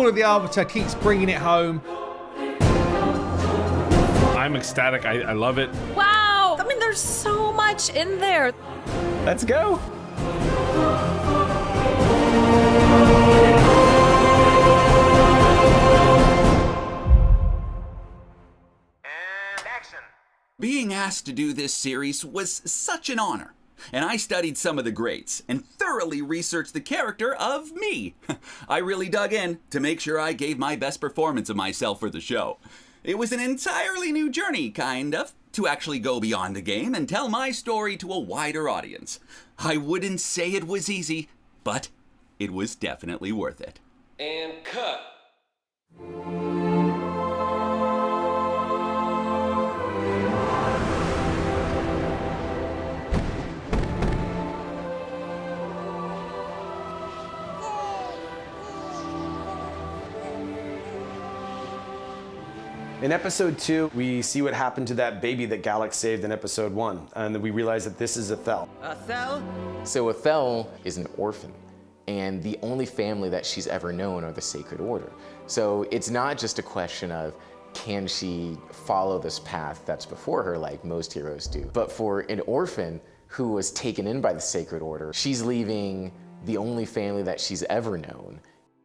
call of the Arbiter keeps bringing it home. I'm ecstatic. I love it. Wow! I mean, there's so much in there. Let's go. And action. Being asked to do this series was such an honor, and I studied some of the greats and thoroughly researched the character of me. I really dug in to make sure I gave my best performance of myself for the show. It was an entirely new journey, kind of, to actually go beyond the game and tell my story to a wider audience. I wouldn't say it was easy, but it was definitely worth it. And cut. In episode 2, we see what happened to that baby that Gallic saved in episode 1, and then we realize that this is Ethel. Ethel? So Ethel is an orphan, and the only family that she's ever known are the Sacred Order. So it's not just a question of, can she follow this path that's before her like most heroes do? But for an orphan who was taken in by the Sacred Order, she's leaving the only family that she's ever known.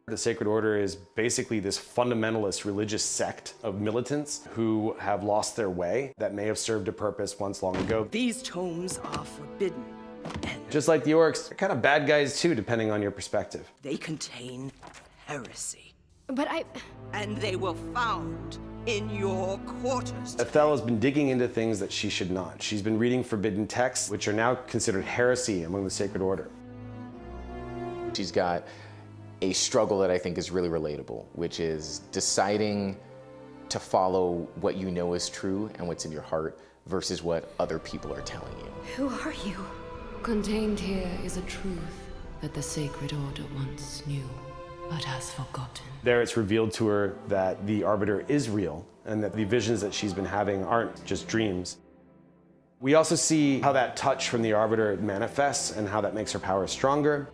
The Sacred Order is basically this fundamentalist religious sect of militants who have lost their way that may have served a purpose once long ago. These tomes are forbidden, and Just like the orcs, they're kind of bad guys too, depending on your perspective. they contain heresy. But And they were found in your quarters. Ethel has been digging into things that she should not. She's been reading forbidden texts, which are now considered heresy among the Sacred Order. She's got a struggle that I think is really relatable, which is deciding to follow what you know is true and what's in your heart versus what other people are telling you. who are you? Contained here is a truth that the Sacred Order once knew, but has forgotten. There it's revealed to her that the Arbiter is real and that the visions that she's been having aren't just dreams. We also see how that touch from the Arbiter manifests and how that makes her power stronger.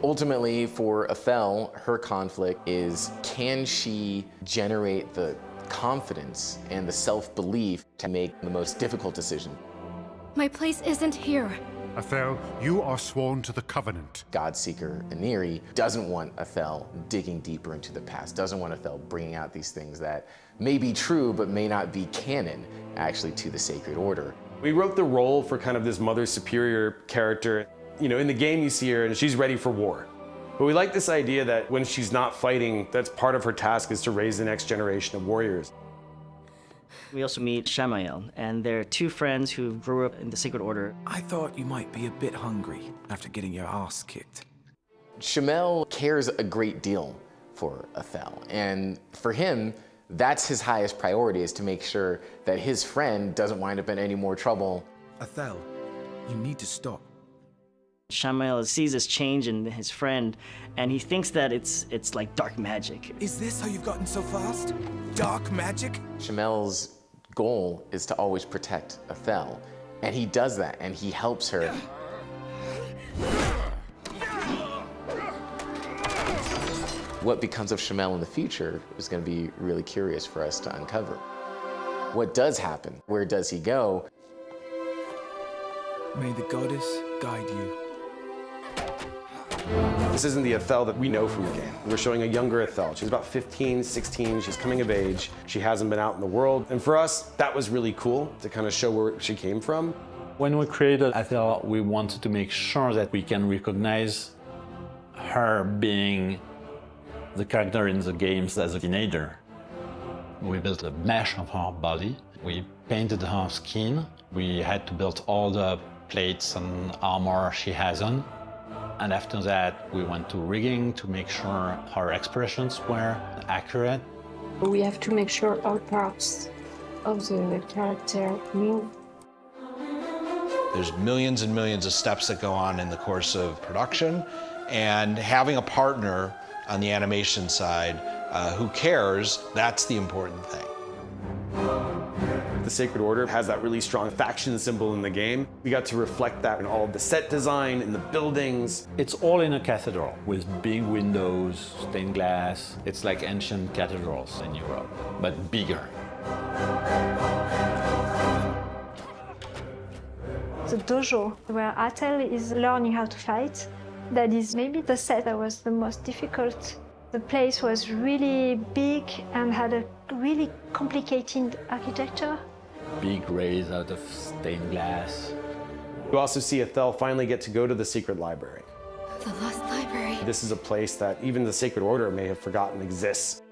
Ultimately, for Ethel, her conflict is, can she generate the confidence and the self-belief to make the most difficult decision? My place isn't here. Ethel, you are sworn to the Covenant. Godseeker Aniri doesn't want Ethel digging deeper into the past, doesn't want Ethel bringing out these things that may be true but may not be canon, actually, to the Sacred Order. We wrote the role for kind of this Mother Superior character. You know, in the game you see her and she's ready for war. But we like this idea that when she's not fighting, that's part of her task is to raise the next generation of warriors. We also meet Shamael, and they're two friends who grew up in the Sacred Order. I thought you might be a bit hungry after getting your ass kicked. Shamael cares a great deal for Ethel, and for him, that's his highest priority, is to make sure that his friend doesn't wind up in any more trouble. Ethel, you need to stop. Shamael sees this change in his friend, and he thinks that it's like dark magic. Is this how you've gotten so fast? Dark magic? Shamael's goal is to always protect Ethel, and he does that, and he helps her. What becomes of Shamael in the future is going to be really curious for us to uncover. What does happen? Where does he go? May the goddess guide you. This isn't the Ethel that we know from the game. We're showing a younger Ethel. She's about 15, 16, she's coming of age. She hasn't been out in the world. And for us, that was really cool to kind of show where she came from. When we created Ethel, we wanted to make sure that we can recognize her being the character in the games as a teenager. We built a mesh of her body. We painted her skin. We had to build all the plates and armor she has on. And after that, we went to rigging to make sure her expressions were accurate. We have to make sure all parts of the character move. There's millions and millions of steps that go on in the course of production, and having a partner on the animation side who cares, that's the important thing. The Sacred Order has that really strong faction symbol in the game. We got to reflect that in all of the set design, in the buildings. It's all in a cathedral with big windows, stained glass. It's like ancient cathedrals in Europe, but bigger. The dojo where Atel is learning how to fight, that is maybe the set that was the most difficult. The place was really big and had a really complicated architecture. Big rays out of stained glass. You also see Athel finally get to go to the secret library. The lost library. This is a place that even the Sacred Order may have forgotten exists.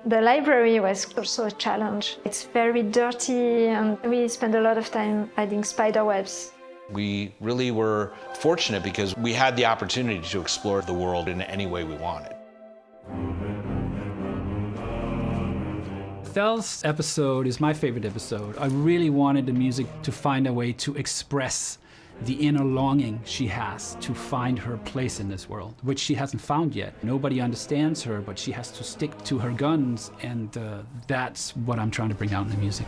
The library was also a challenge. It's very dirty and we spent a lot of time adding spider webs. We really were fortunate because we had the opportunity to explore the world in any way we wanted. Athel's episode is my favorite episode. I really wanted the music to find a way to express the inner longing she has to find her place in this world, which she hasn't found yet. Nobody understands her, but she has to stick to her guns, and that's what I'm trying to bring out in the music.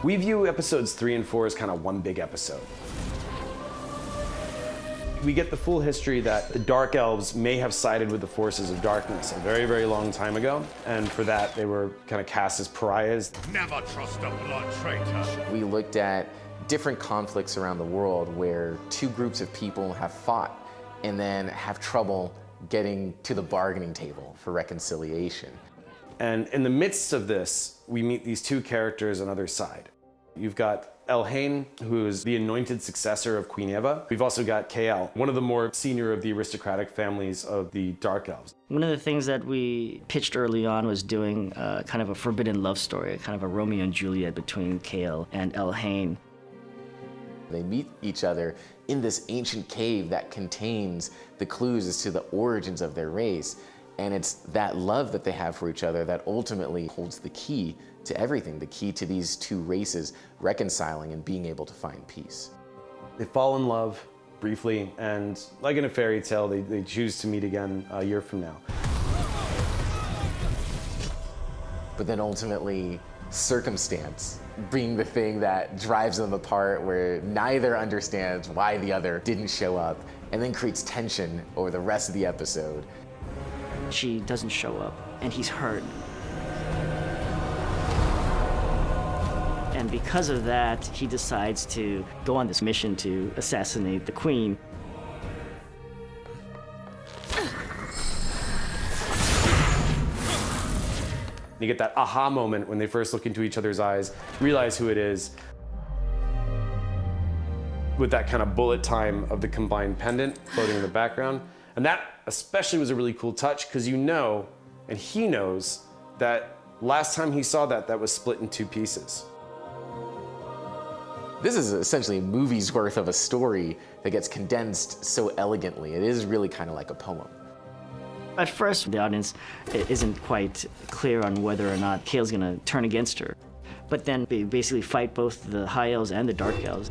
We view episodes 3 and 4 as kind of one big episode. We get the full history that the Dark Elves may have sided with the forces of darkness a very, very long time ago, and for that they were kind of cast as pariahs. Never trust a blood traitor. We looked at different conflicts around the world where two groups of people have fought and then have trouble getting to the bargaining table for reconciliation. And in the midst of this, we meet these two characters on either side. You've got Elhain, who is the anointed successor of Queen Eva. We've also got Kael, one of the more senior of the aristocratic families of the Dark Elves. One of the things that we pitched early on was doing kind of a forbidden love story, kind of a Romeo and Juliet between Kael and Elhain. They meet each other in this ancient cave that contains the clues as to the origins of their race. And it's that love that they have for each other that ultimately holds the key to everything, the key to these two races reconciling and being able to find peace. They fall in love briefly, and like in a fairy tale, they choose to meet again a year from now. But then ultimately, circumstance being the thing that drives them apart, where neither understands why the other didn't show up, and then creates tension over the rest of the episode. She doesn't show up, and he's hurt. And because of that, he decides to go on this mission to assassinate the queen. You get that aha moment when they first look into each other's eyes, realize who it is, with that kind of bullet time of the combined pendant floating in the background. And that especially was a really cool touch, because you know, and he knows, that last time he saw that was split in two pieces. This is essentially a movie's worth of a story that gets condensed so elegantly. It is really kind of like a poem. At first, the audience isn't quite clear on whether or not Kael's gonna turn against her. But then they basically fight both the High Elves and the Dark Elves.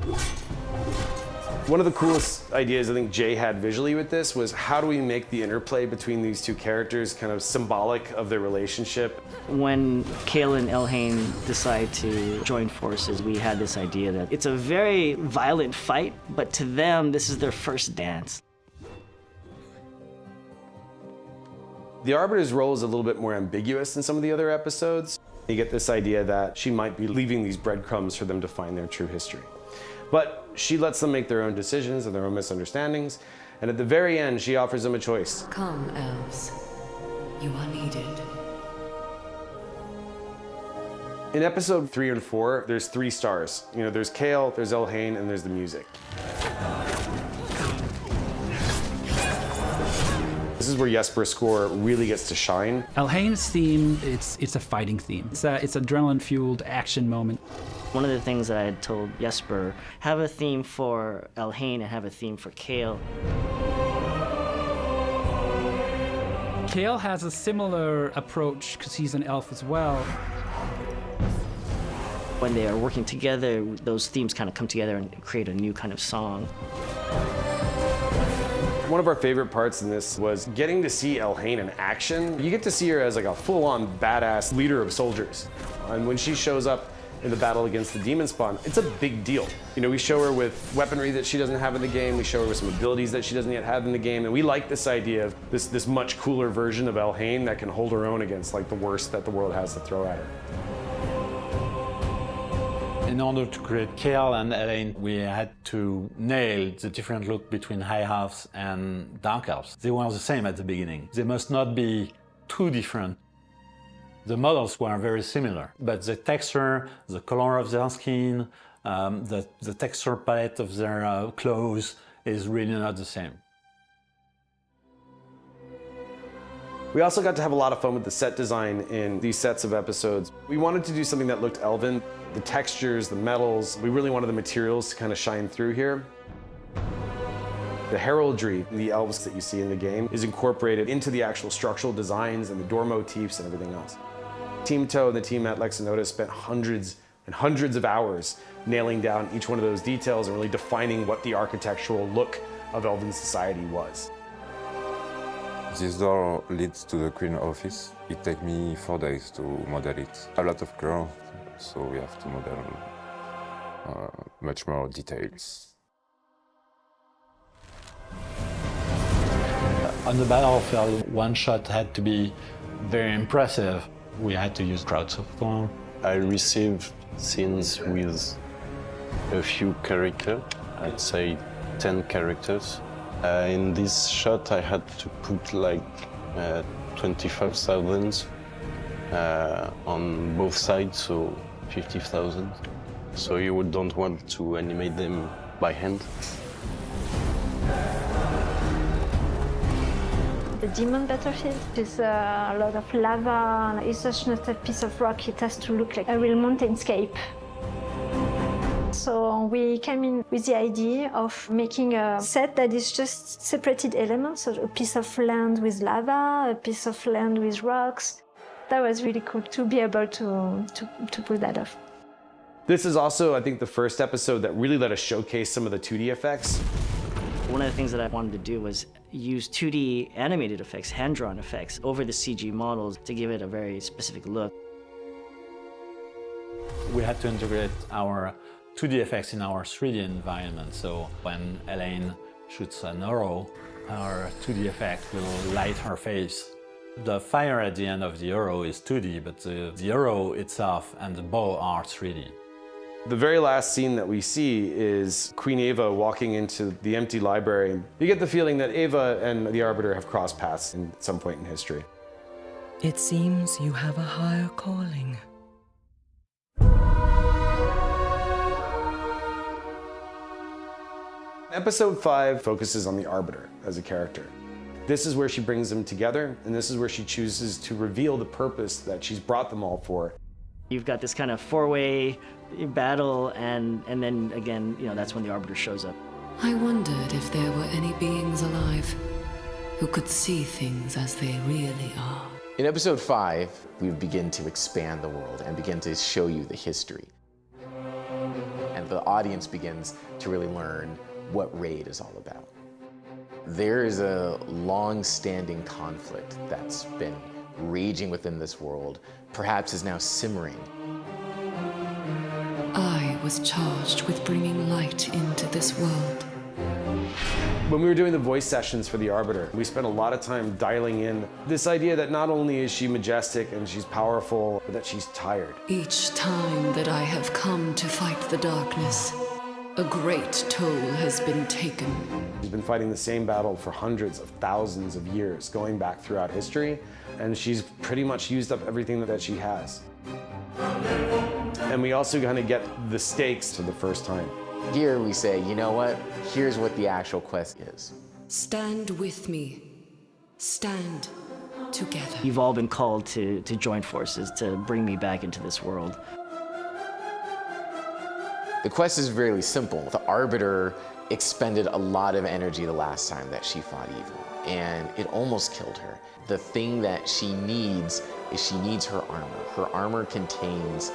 One of the coolest ideas I think Jay had visually with this was, how do we make the interplay between these two characters kind of symbolic of their relationship? When Kael and Elhain decide to join forces, we had this idea that it's a very violent fight, but to them, this is their first dance. The Arbiter's role is a little bit more ambiguous than some of the other episodes. You get this idea that she might be leaving these breadcrumbs for them to find their true history. But she lets them make their own decisions and their own misunderstandings, and at the very end, she offers them a choice. Come, elves. You are needed. In episode 3 and 4, there's 3 stars. You know, there's Kael, there's Elhain, and there's the music. This is where Jesper's score really gets to shine. Elhain's theme, it's a fighting theme. It's adrenaline-fueled action moment. One of the things that I had told Jesper, have a theme for Elhain and have a theme for Kael. Kael has a similar approach because he's an elf as well. When they are working together, those themes kind of come together and create a new kind of song. One of our favorite parts in this was getting to see Elhain in action. You get to see her as like a full-on badass leader of soldiers. And when she shows up in the battle against the demon spawn, it's a big deal. You know, we show her with weaponry that she doesn't have in the game, we show her with some abilities that she doesn't yet have in the game, and we like this idea of this much cooler version of Elhain that can hold her own against like the worst that the world has to throw at her. In order to create Kale and Elaine, we had to nail the different look between High Elves and Dark Elves. They were the same at the beginning. They must not be too different. The models were very similar, but the texture, the color of their skin, the texture palette of their clothes is really not the same. We also got to have a lot of fun with the set design in these sets of episodes. We wanted to do something that looked elven. The textures, the metals, we really wanted the materials to kind of shine through here. The heraldry, the elves that you see in the game, is incorporated into the actual structural designs and the door motifs and everything else. TeamTo and the team at Lexinoda spent hundreds and hundreds of hours nailing down each one of those details and really defining what the architectural look of Elven society was. This door leads to the Queen office. It takes me 4 days to model it. A lot of color, so we have to model much more details. On the battlefield, one shot had to be very impressive. We had to use crowd software. I received scenes with a few characters, I'd say 10 characters. In this shot, I had to put like 25,000 on both sides, so 50,000. So you don't want to animate them by hand. The demon battlefield is a lot of lava. It's just not a piece of rock. It has to look like a real mountainscape. So we came in with the idea of making a set that is just separated elements, so a piece of land with lava, a piece of land with rocks. That was really cool to be able to pull that off. This is also, I think, the first episode that really let us showcase some of the 2D effects. One of the things that I wanted to do was use 2D animated effects, hand-drawn effects, over the CG models to give it a very specific look. We had to integrate our 2D effects in our 3D environment, so when Elaine shoots an arrow, our 2D effect will light her face. The fire at the end of the arrow is 2D, but the arrow itself and the bow are 3D. The very last scene that we see is Queen Ava walking into the empty library. You get the feeling that Ava and the Arbiter have crossed paths at some point in history. It seems you have a higher calling. Episode 5 focuses on the Arbiter as a character. This is where she brings them together, and this is where she chooses to reveal the purpose that she's brought them all for. You've got this kind of four-way battle, and then again, you know, that's when the Arbiter shows up. I wondered if there were any beings alive who could see things as they really are. In episode 5, we begin to expand the world and begin to show you the history. And the audience begins to really learn what Raid is all about. There is a long-standing conflict that's been raging within this world, perhaps is now simmering. I was charged with bringing light into this world. When we were doing the voice sessions for the Arbiter, we spent a lot of time dialing in this idea that not only is she majestic and she's powerful, but that she's tired. Each time that I have come to fight the darkness, a great toll has been taken. She's been fighting the same battle for hundreds of thousands of years, going back throughout history, and she's pretty much used up everything that she has. And we also kind of get the stakes for the first time. Here we say, you know what? Here's what the actual quest is. Stand with me. Stand together. You've all been called to join forces to bring me back into this world. The quest is really simple. The Arbiter expended a lot of energy the last time that she fought evil, and it almost killed her. The thing that she needs is she needs her armor. Her armor contains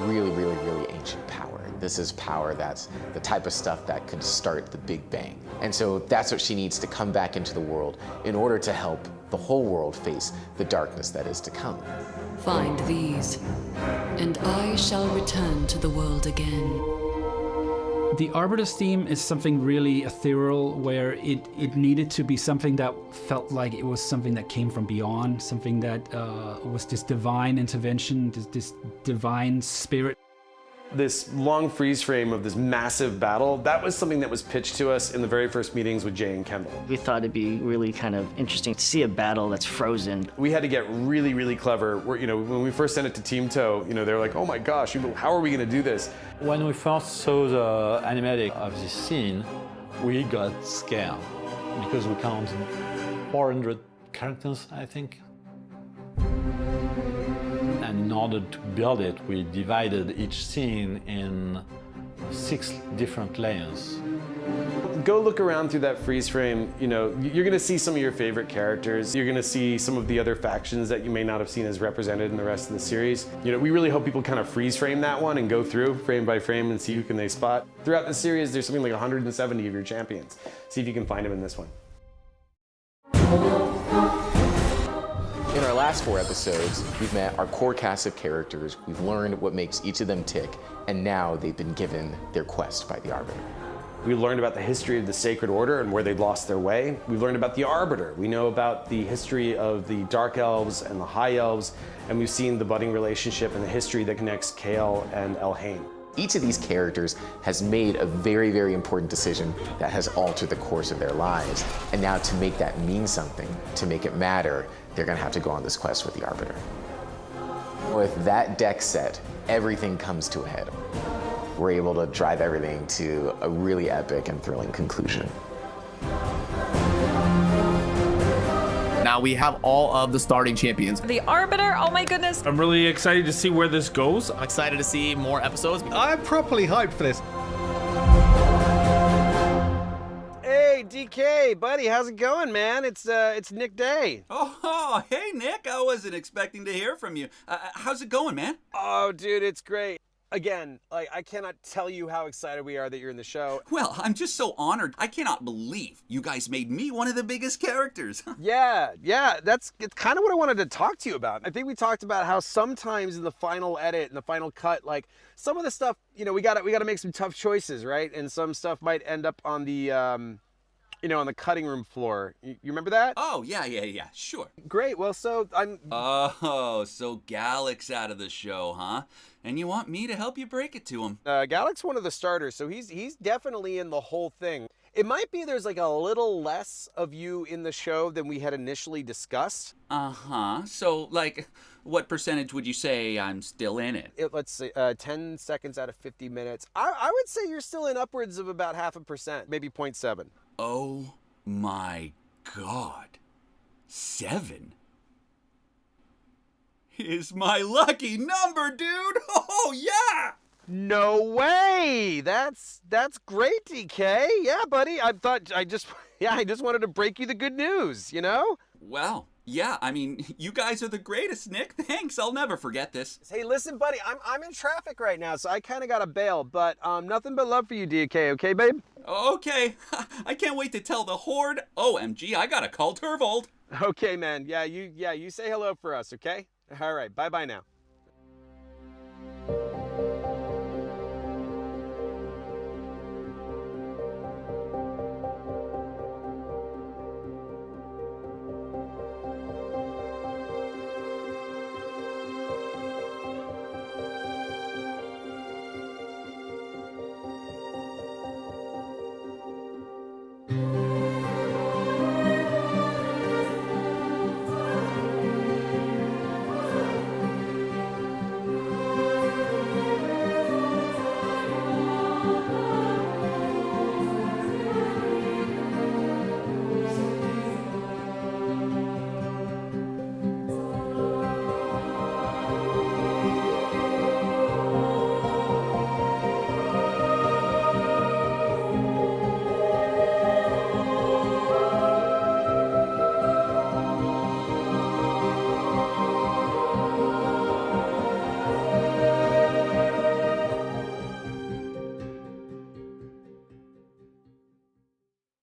really, really, really ancient power. This is power that's the type of stuff that could start the Big Bang. And so that's what she needs to come back into the world in order to help the whole world face the darkness that is to come. Find these, and I shall return to the world again. The Arbiter's theme is something really ethereal, where it needed to be something that felt like it was something that came from beyond, something that was this divine intervention, this divine spirit. This long freeze frame of this massive battle, that was something that was pitched to us in the very first meetings with Jay and Kendall. We thought it'd be really kind of interesting to see a battle that's frozen. We had to get really, really clever. When we first sent it to TeamTo, they were like, oh my gosh, how are we gonna do this? When we first saw the animatic of this scene, we got scared because we counted 400 characters, I think. And in order to build it, we divided each scene in 6 different layers. Go look around through that freeze frame. You're gonna see some of your favorite characters. You're gonna see some of the other factions that you may not have seen as represented in the rest of the series. We really hope people kind of freeze frame that one and go through frame by frame and see who can they spot. Throughout the series, there's something like 170 of your champions. See if you can find them in this one. In our last 4 episodes, we've met our core cast of characters, we've learned what makes each of them tick, and now they've been given their quest by the Arbiter. We learned about the history of the Sacred Order and where they'd lost their way. We've learned about the Arbiter. We know about the history of the Dark Elves and the High Elves, and we've seen the budding relationship and the history that connects Kale and Elhain. Each of these characters has made a very, very important decision that has altered the course of their lives. And now to make that mean something, to make it matter, they're gonna have to go on this quest with the Arbiter. With that deck set, everything comes to a head. We're able to drive everything to a really epic and thrilling conclusion. Now we have all of the starting champions. The Arbiter, oh my goodness. I'm really excited to see where this goes. I'm excited to see more episodes. I'm properly hyped for this. Hey, DK, buddy, how's it going, man? It's Nick Day. Oh, hey, Nick. I wasn't expecting to hear from you. How's it going, man? Oh, dude, it's great. Again, I cannot tell you how excited we are that you're in the show. Well, I'm just so honored. I cannot believe you guys made me one of the biggest characters. Yeah, it's kind of what I wanted to talk to you about. I think we talked about how sometimes in the final edit and the final cut, like some of the stuff, we gotta make some tough choices, right? And some stuff might end up on the on the cutting room floor. You remember that? Oh, yeah, sure. Great, well, so I'm... Oh, so Galec's out of the show, huh? And you want me to help you break it to him? Galec's one of the starters, so he's definitely in the whole thing. It might be there's like a little less of you in the show than we had initially discussed. Uh-huh. So, like, what percentage would you say I'm still in it? Let's say 10 seconds out of 50 minutes. I would say you're still in upwards of about 0.5%, maybe 0.7. Oh my God. 7 is my lucky number, dude. Oh yeah. No way. That's great, DK. Yeah, buddy. I just wanted to break you the good news, Well, yeah, I mean, you guys are the greatest, Nick. Thanks. I'll never forget this. Hey, listen, buddy, I'm in traffic right now, so I kind of got to bail, but nothing but love for you, DK, okay, babe? Okay. I can't wait to tell the Horde. OMG, I gotta call Turvold. Okay, man. Yeah, you say hello for us, okay? All right, bye-bye now.